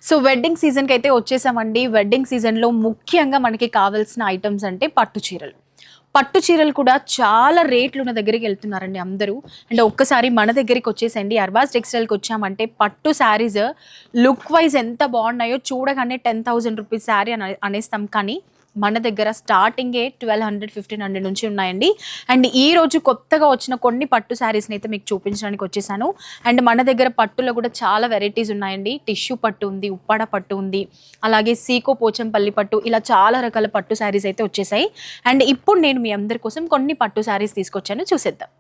So wedding సీజన్కి అయితే వచ్చేసామండి. వెడ్డింగ్ సీజన్లో ముఖ్యంగా మనకి కావాల్సిన ఐటమ్స్ అంటే పట్టు చీరలు. పట్టు చీరలు కూడా చాలా రేట్లు ఉన్న దగ్గరికి వెళ్తున్నారండి అందరూ. అండ్ ఒక్కసారి మన దగ్గరికి వచ్చేసండి అర్బాస్ టెక్స్టైల్కి వచ్చామంటే పట్టు శారీస్ లుక్ వైజ్ ఎంత బాగున్నాయో చూడగానే 10,000 రూపీస్ శారీ అనేస్తాం. కానీ మన దగ్గర స్టార్టింగే 1200 1500 నుంచి ఉన్నాయండి. అండ్ ఈ రోజు కొత్తగా వచ్చిన కొన్ని పట్టు శారీస్ని అయితే మీకు చూపించడానికి వచ్చేసాను. అండ్ మన దగ్గర పట్టులో కూడా చాలా వెరైటీస్ ఉన్నాయండి. టిష్యూ పట్టు ఉంది, ఉప్పాడ పట్టు ఉంది, అలాగే సీకో పోచంపల్లి పట్టు, ఇలా చాలా రకాల పట్టు శారీస్ అయితే వచ్చేసాయి. అండ్ ఇప్పుడు నేను మీ అందరి కోసం కొన్ని పట్టు శారీస్ తీసుకొచ్చాను, చూసేద్దాం.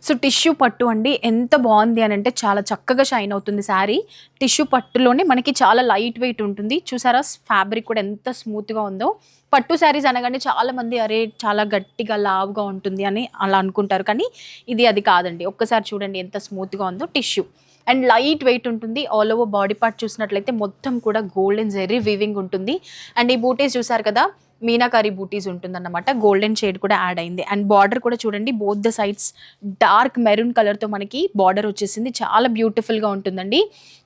సో టిష్యూ పట్టు అండి, ఎంత బాగుంది అని అంటే చాలా చక్కగా షైన్ అవుతుంది శారీ. టిష్యూ పట్టులోనే మనకి చాలా లైట్ వెయిట్ ఉంటుంది. చూసారా ఫ్యాబ్రిక్ కూడా ఎంత స్మూత్గా ఉందో. పట్టు శారీస్ అనగానే చాలా మంది అరే చాలా గట్టిగా లావుగా ఉంటుంది అని అలా అనుకుంటారు, కానీ ఇది అది కాదండి. ఒక్కసారి చూడండి ఎంత స్మూత్గా ఉందో. టిష్యూ అండ్ లైట్ వెయిట్ ఉంటుంది. ఆల్ ఓవర్ బాడీ పార్ట్ చూసినట్లయితే మొత్తం కూడా గోల్డెన్ జెర్రీ వీవింగ్ ఉంటుంది. అండ్ ఈ బూటీస్ చూసారు కదా, మీనాకారి బూటీస్ ఉంటుందన్నమాట. గోల్డెన్ షేడ్ కూడా యాడ్ అయింది. అండ్ బార్డర్ కూడా చూడండి, both the sides dark maroon కలర్తో మనకి బార్డర్ వచ్చేసింది. చాలా బ్యూటిఫుల్గా ఉంటుందండి.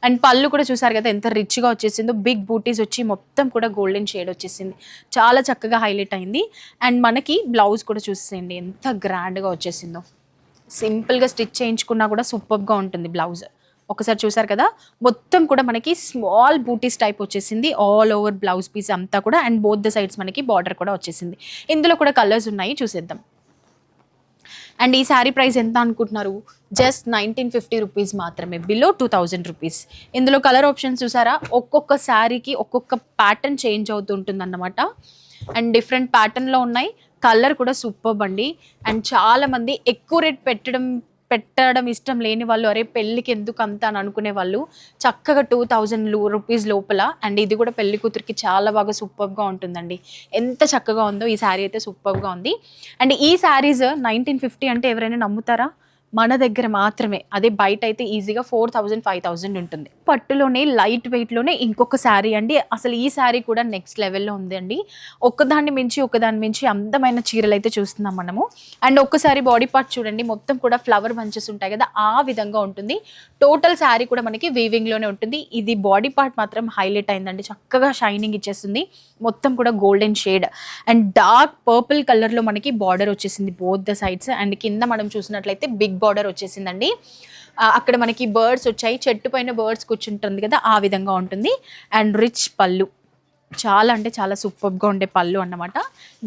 అండ్ పళ్ళు కూడా చూసారు కదా ఎంత రిచ్గా వచ్చేసిందో. బిగ్ బూటీస్ వచ్చి మొత్తం కూడా గోల్డెన్ షేడ్ వచ్చేసింది. చాలా చక్కగా హైలైట్ అయింది. అండ్ మనకి బ్లౌజ్ కూడా చూసేయండి ఎంత గ్రాండ్గా వచ్చేసిందో. సింపుల్గా స్టిచ్ చేయించుకున్నా కూడా సూపర్గా ఉంటుంది బ్లౌజ్. ఒకసారి చూసారు కదా, మొత్తం కూడా మనకి స్మాల్ బూటీస్ టైప్ వచ్చేసింది ఆల్ ఓవర్ బ్లౌజ్ పీస్ అంతా కూడా. అండ్ బోత్ ద సైడ్స్ మనకి బార్డర్ కూడా వచ్చేసింది. ఇందులో కూడా కలర్స్ ఉన్నాయి, చూసేద్దాం. అండ్ ఈ శారీ ప్రైస్ ఎంత అనుకుంటున్నారు? జస్ట్ 1950 రూపీస్ మాత్రమే, బిలో 2000 రూపీస్. ఇందులో కలర్ ఆప్షన్స్ చూసారా, ఒక్కొక్క శారీకి ఒక్కొక్క ప్యాటర్న్ చేంజ్ అవుతుంటుంది అన్నమాట. అండ్ డిఫరెంట్ ప్యాటర్న్లో ఉన్నాయి. కలర్ కూడా సూపర్బ్ అండి. అండ్ చాలామంది ఎక్కువ రేట్ పెట్టడం ఇష్టం లేని వాళ్ళు, అరే పెళ్ళికి ఎందుకు అంత అని అనుకునే వాళ్ళు చక్కగా 2000 రూపీస్ లోపల. అండ్ ఇది కూడా పెళ్లి కూతురికి చాలా బాగా సూపర్గా ఉంటుందండి. ఎంత చక్కగా ఉందో ఈ శారీ అయితే, సూపర్గా ఉంది. అండ్ ఈ శారీస్ 1950 అంటే ఎవరైనా నమ్ముతారా? మన దగ్గర మాత్రమే. అదే బయట అయితే ఈజీగా 4000 5000 ఉంటుంది. పట్టులోనే లైట్ వెయిట్లోనే ఇంకొక శారీ అండి. అసలు ఈ శారీ కూడా నెక్స్ట్ లెవెల్లో ఉంది అండి. ఒకదాన్ని మించి అందమైన చీరలు అయితే చూస్తున్నాం మనము. అండ్ ఒక్కసారి బాడీ పార్ట్ చూడండి, మొత్తం కూడా ఫ్లవర్ బంచెస్ ఉంటాయి కదా, ఆ విధంగా ఉంటుంది. టోటల్ శారీ కూడా మనకి వీవింగ్లోనే ఉంటుంది. ఇది బాడీ పార్ట్ మాత్రం హైలైట్ అయిందండి, చక్కగా షైనింగ్ ఇచ్చేస్తుంది. మొత్తం కూడా golden shade and dark purple కలర్లో మనకి బార్డర్ వచ్చేసింది బోత్ ద సైడ్స్. అండ్ కింద మనం చూసినట్లయితే బిగ్ బార్డర్ వచ్చేసిందండి. అక్కడ మనకి బర్డ్స్ వచ్చాయి, చెట్టు పైన బర్డ్స్ కూర్చుంటుంది కదా, ఆ విధంగా ఉంటుంది. అండ్ రిచ్ పళ్ళు, చాలా అంటే చాలా సూపర్గా ఉండే పళ్ళు అన్నమాట.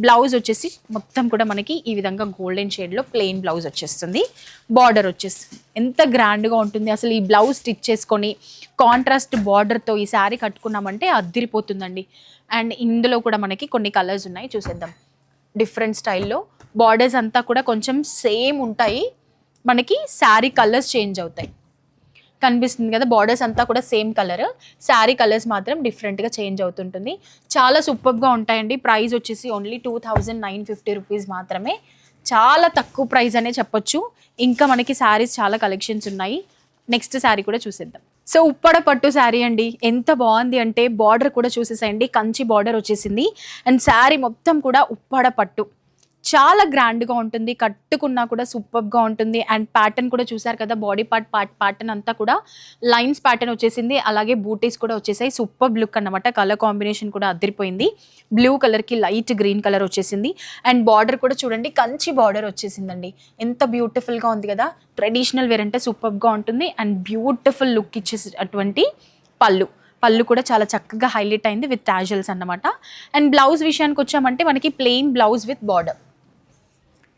బ్లౌజ్ వచ్చేసి మొత్తం కూడా మనకి ఈ విధంగా గోల్డెన్ షేడ్లో ప్లెయిన్ బ్లౌజ్ వచ్చేస్తుంది. బార్డర్ వచ్చేస్తుంది. ఎంత గ్రాండ్గా ఉంటుంది అసలు. ఈ బ్లౌజ్ స్టిచ్ చేసుకొని కాంట్రాస్ట్ బార్డర్తో ఈ శారీ కట్టుకున్నామంటే అద్దిరిపోతుందండి. అండ్ ఇందులో కూడా మనకి కొన్ని కలర్స్ ఉన్నాయి, చూసేద్దాం. డిఫరెంట్ స్టైల్లో బార్డర్స్ అంతా కూడా కొంచెం సేమ్ ఉంటాయి, మనకి శారీ కలర్స్ చేంజ్ అవుతాయి. కనిపిస్తుంది కదా, బార్డర్స్ అంతా కూడా సేమ్ కలర్, శారీ కలర్స్ మాత్రం డిఫరెంట్గా చేంజ్ అవుతుంటుంది. చాలా సూపర్గా ఉంటాయండి. ప్రైస్ వచ్చేసి ఓన్లీ 2950 రూపీస్ మాత్రమే. చాలా తక్కువ ప్రైస్ అనే చెప్పొచ్చు. ఇంకా మనకి శారీస్ చాలా కలెక్షన్స్ ఉన్నాయి. నెక్స్ట్ శారీ కూడా చూసేద్దాం. సో ఉప్పడ పట్టు శారీ అండి, ఎంత బాగుంది అంటే బార్డర్ కూడా చూసేసేయండి, కంచి బార్డర్ వచ్చేసింది. అండ్ శారీ మొత్తం కూడా ఉప్పడ పట్టు, చాలా గ్రాండ్గా ఉంటుంది. కట్టుకున్నా కూడా సూపర్గా ఉంటుంది. అండ్ ప్యాటర్న్ కూడా చూసారు కదా, బాడీ ప్యాటర్న్ అంతా కూడా లైన్స్ ప్యాటర్న్ వచ్చేసింది. అలాగే బూటీస్ కూడా వచ్చేసాయి. సూపర్ లుక్ అన్నమాట. కలర్ కాంబినేషన్ కూడా అదిరిపోయింది. బ్లూ కలర్కి లైట్ గ్రీన్ కలర్ వచ్చేసింది. అండ్ బార్డర్ కూడా చూడండి, కంచి బార్డర్ వచ్చేసిందండి. ఎంత బ్యూటిఫుల్గా ఉంది కదా. ట్రెడిషనల్ వేర్ అంటే సూపర్గా ఉంటుంది. అండ్ బ్యూటిఫుల్ లుక్ ఇచ్చేసి అటువంటి పళ్ళు కూడా చాలా చక్కగా హైలైట్ అయింది విత్ టాజల్స్ అన్నమాట. అండ్ బ్లౌజ్ విషయానికి వచ్చామంటే మనకి ప్లెయిన్ బ్లౌజ్ విత్ బార్డర్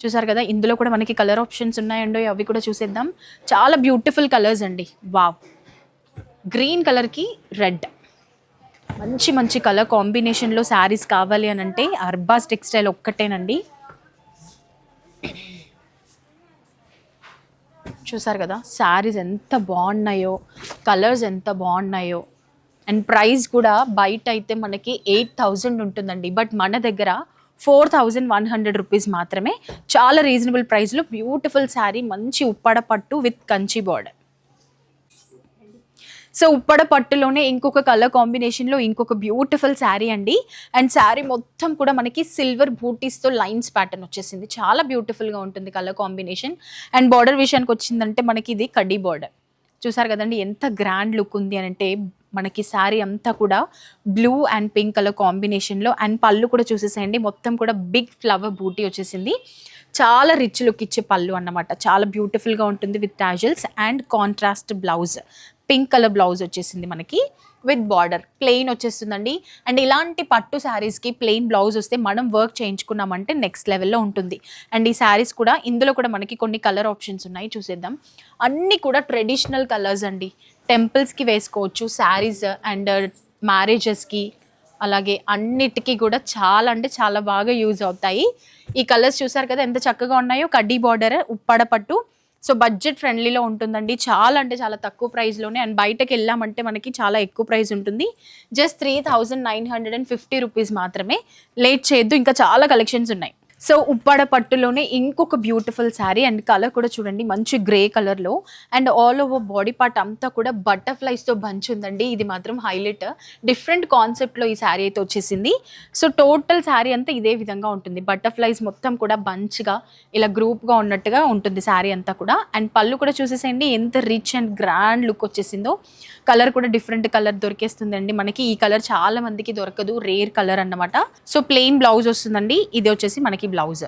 చూసారు కదా. ఇందులో కూడా మనకి కలర్ ఆప్షన్స్ ఉన్నాయండి, అవి కూడా చూసేద్దాం. చాలా బ్యూటిఫుల్ కలర్స్ అండి. వావ్, గ్రీన్ కలర్కి రెడ్, మంచి కలర్ కాంబినేషన్లో శారీస్ కావాలి అని అంటే అర్బాస్ టెక్స్టైల్ ఒక్కటేనండి. చూసారు కదా శారీస్ ఎంత బాగున్నాయో, కలర్స్ ఎంత బాగున్నాయో. అండ్ ప్రైస్ కూడా బయట అయితే మనకి 8000 ఉంటుందండి, బట్ మన దగ్గర 4100 రూపీస్ మాత్రమే. చాలా రీజనబుల్ ప్రైస్లో బ్యూటిఫుల్ శారీ, మంచి ఉప్పాడ పట్టు with Kanchi border. So Uppada పట్టులోనే ఇంకొక కలర్ కాంబినేషన్లో ఇంకొక బ్యూటిఫుల్ శారీ అండి. అండ్ శారీ మొత్తం కూడా మనకి సిల్వర్ బూటీస్తో లైన్స్ ప్యాటర్న్ వచ్చేసింది. చాలా బ్యూటిఫుల్గా ఉంటుంది కలర్ కాంబినేషన్. అండ్ బార్డర్ విషయానికి వచ్చిందంటే మనకి ఇది కడ్డీ బార్డర్, చూసారు కదండి ఎంత గ్రాండ్ లుక్ ఉంది అని అంటే మనకి శారీ అంతా కూడా బ్లూ అండ్ పింక్ కలర్ కాంబినేషన్లో అండ్ పళ్ళు కూడా చూసేసేయండి మొత్తం కూడా బిగ్ ఫ్లవర్ బూటీ వచ్చేసింది. చాలా రిచ్ లుక్ ఇచ్చే పళ్ళు అన్నమాట. చాలా బ్యూటిఫుల్గా ఉంటుంది with tassels and contrast blouse. Pink colour blouse వచ్చేసింది మనకి విత్ బార్డర్. ప్లెయిన్ వచ్చేస్తుందండి. అండ్ ఇలాంటి పట్టు శారీస్కి ప్లెయిన్ బ్లౌజ్ వస్తే మనం వర్క్ చేయించుకున్నామంటే నెక్స్ట్ లెవెల్లో ఉంటుంది. అండ్ ఈ శారీస్ కూడా ఇందులో కూడా మనకి కొన్ని కలర్ ఆప్షన్స్ ఉన్నాయి, చూసేద్దాం. అన్నీ కూడా ట్రెడిషనల్ కలర్స్ అండి. టెంపుల్స్కి వేసుకోవచ్చు శారీస్ అండ్ మ్యారేజెస్కి, అలాగే అన్నిటికీ కూడా చాలా అంటే చాలా బాగా యూజ్ అవుతాయి. ఈ కలర్స్ చూసారు కదా ఎంత చక్కగా ఉన్నాయో. కడ్డీ బార్డర్, ఉప్పాడ పట్టు. సో బడ్జెట్ ఫ్రెండ్లీలో ఉంటుందండి. చాలా అంటే చాలా తక్కువ ప్రైస్లోనే. అండ్ బయటకు వెళ్ళామంటే మనకి చాలా ఎక్కువ ప్రైస్ ఉంటుంది. జస్ట్ 3950 రూపీస్ మాత్రమే. లేట్ చేయొద్దు, ఇంకా చాలా కలెక్షన్స్ ఉన్నాయి. సో ఉప్పాడ పట్టులోనే ఇంకొక బ్యూటిఫుల్ శారీ అండ్ కలర్ కూడా చూడండి మంచి గ్రే కలర్లో and all over body part అంతా కూడా బటర్ఫ్లైస్తో బంచ్ ఉందండి. ఇది మాత్రం హైలైట్. డిఫరెంట్ కాన్సెప్ట్లో ఈ శారీ అయితే వచ్చేసింది. సో టోటల్ శారీ అంతా ఇదే విధంగా ఉంటుంది. బటర్ఫ్లైస్ మొత్తం కూడా బంచ్గా ఇలా గ్రూప్గా ఉన్నట్టుగా ఉంటుంది శారీ అంతా కూడా. అండ్ పళ్ళు కూడా చూసేసేయండి ఎంత రిచ్ అండ్ గ్రాండ్ లుక్ వచ్చేసిందో. కలర్ కూడా డిఫరెంట్ కలర్ దొరికేస్తుందండి మనకి. ఈ కలర్ చాలా మందికి దొరకదు, రేర్ కలర్ అన్నమాట. సో ప్లెయిన్ బ్లౌజ్ వస్తుందండి. ఇది వచ్చేసి మనకి బ్లౌజ్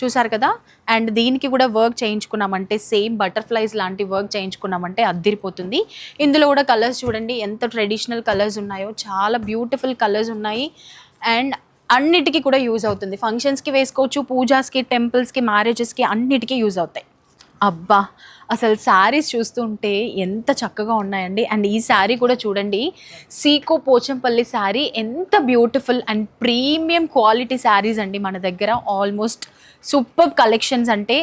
చూసారు కదా. అండ్ దీనికి కూడా వర్క్ చేయించుకున్నామంటే సేమ్ బటర్ఫ్లైస్ లాంటి వర్క్ చేయించుకున్నామంటే అద్దిరిపోతుంది. ఇందులో కూడా కలర్స్ చూడండి ఎంత ట్రెడిషనల్ కలర్స్ ఉన్నాయో. చాలా బ్యూటిఫుల్ కలర్స్ ఉన్నాయి అండ్ అన్నిటికీ కూడా యూజ్ అవుతుంది. ఫంక్షన్స్కి వేసుకోవచ్చు, పూజాస్కి, టెంపుల్స్కి, మ్యారేజెస్కి అన్నిటికీ యూజ్ అవుతాయి. అబ్బా అసలు శారీస్ చూస్తుంటే ఎంత చక్కగా ఉన్నాయండి. అండ్ ఈ శారీ కూడా చూడండి, సీకో పోచంపల్లి శారీ. ఎంత beautiful and premium quality saris అండి మన దగ్గర. ఆల్మోస్ట్ సూపర్ కలెక్షన్స్ అంటే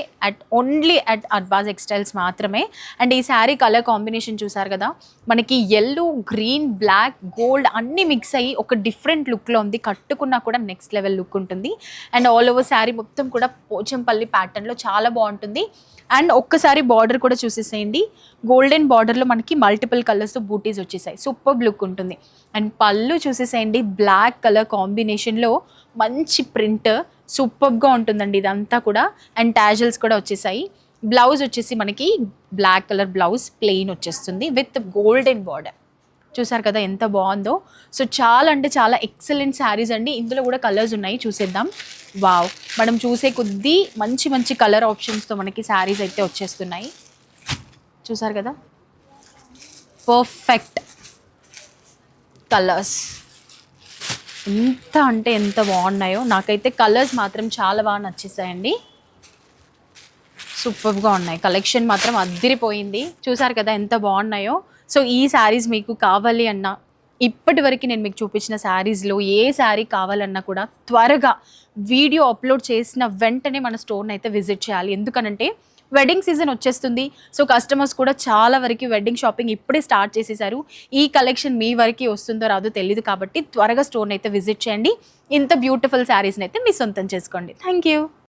ఓన్లీ అట్ అర్బాజ్ ఎక్స్టైల్స్ మాత్రమే. అండ్ ఈ శారీ కలర్ కాంబినేషన్ చూసారు కదా, మనకి ఎల్లో, గ్రీన్, బ్లాక్, గోల్డ్ అన్నీ మిక్స్ అయ్యి ఒక డిఫరెంట్ లుక్లో ఉంది. కట్టుకున్నా కూడా నెక్స్ట్ లెవెల్ లుక్ ఉంటుంది. అండ్ ఆల్ ఓవర్ శారీ మొత్తం కూడా పోచంపల్లి ప్యాటర్న్లో చాలా బాగుంటుంది. అండ్ ఒక్కసారి బార్డర్ కూడా చూసేసేయండి. గోల్డెన్ బార్డర్లో మనకి మల్టిపుల్ కలర్స్తో బూటీస్ వచ్చేసాయి. సూపర్ లుక్ ఉంటుంది. అండ్ పళ్ళు చూసేసేయండి, బ్లాక్ కలర్ కాంబినేషన్లో మంచి ప్రింట్. సూపర్గా ఉంటుందండి ఇదంతా కూడా. అండ్ టాజిల్స్ కూడా వచ్చేసాయి. బ్లౌజ్ వచ్చేసి మనకి బ్లాక్ కలర్ బ్లౌజ్ ప్లెయిన్ వచ్చేస్తుంది విత్ గోల్డెన్ బార్డర్. చూసారు కదా ఎంత బాగుందో. సో చాలా అంటే చాలా ఎక్సలెంట్ శారీస్ అండి. ఇందులో కూడా కలర్స్ ఉన్నాయి, చూసేద్దాం. వావ్, మనం చూసే కొద్దీ మంచి మంచి కలర్ ఆప్షన్స్తో మనకి శారీస్ అయితే వచ్చేస్తున్నాయి. చూసారు కదా పర్ఫెక్ట్ కలర్స్. ఎంత అంటే ఎంత బాగున్నాయో. నాకైతే కలర్స్ మాత్రం చాలా బాగా నచ్చేసాయండి. సూపర్గా ఉన్నాయి. కలెక్షన్ మాత్రం అద్దిరిపోయింది. చూసారు కదా ఎంత బాగున్నాయో. సో ఈ శారీస్ మీకు కావాలి అన్నా, ఇప్పటి వరకు నేను మీకు చూపించిన శారీస్లో ఏ శారీ కావాలన్నా కూడా త్వరగా వీడియో అప్లోడ్ చేసిన వెంటనే మన స్టోర్ని అయితే విజిట్ చేయాలి. ఎందుకనంటే వెడ్డింగ్ సీజన్ వచ్చేస్తుంది. సో కస్టమర్స్ కూడా చాలా వరకు వెడ్డింగ్ షాపింగ్ ఇప్పుడే స్టార్ట్ చేసేసారు. ఈ కలెక్షన్ మీ వరకు వస్తుందో రాదో తెలియదు, కాబట్టి త్వరగా స్టోర్ని అయితే విజిట్ చేయండి. ఇంత బ్యూటిఫుల్ శారీస్ని అయితే మీ సొంతం చేసుకోండి. Thank you.